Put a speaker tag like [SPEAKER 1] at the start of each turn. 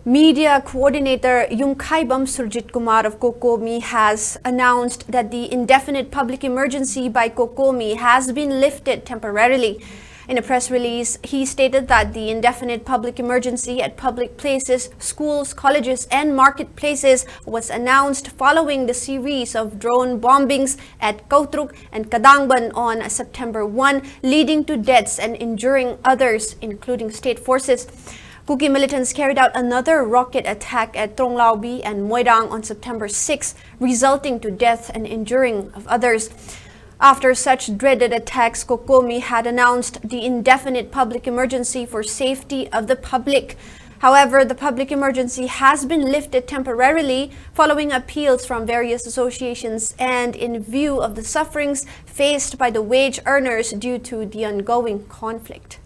[SPEAKER 1] Media coordinator Yungkhaibam Surjit Kumar of Cocomi has announced that the indefinite public emergency by Cocomi has been lifted temporarily. In a press release, he stated that the indefinite public emergency at public places, schools, colleges, and marketplaces was announced following the series of drone bombings at Kautruk and Kadangban on September 1, leading to deaths and injuring others, including state forces. Kuki militants carried out another rocket attack at Tronglaubi and Moirang on September 6, resulting to death and injuring of others. After such dreaded attacks, Cocomi had announced the indefinite public emergency for safety of the public. However, the public emergency has been lifted temporarily following appeals from various associations and in view of the sufferings faced by the wage earners due to the ongoing conflict.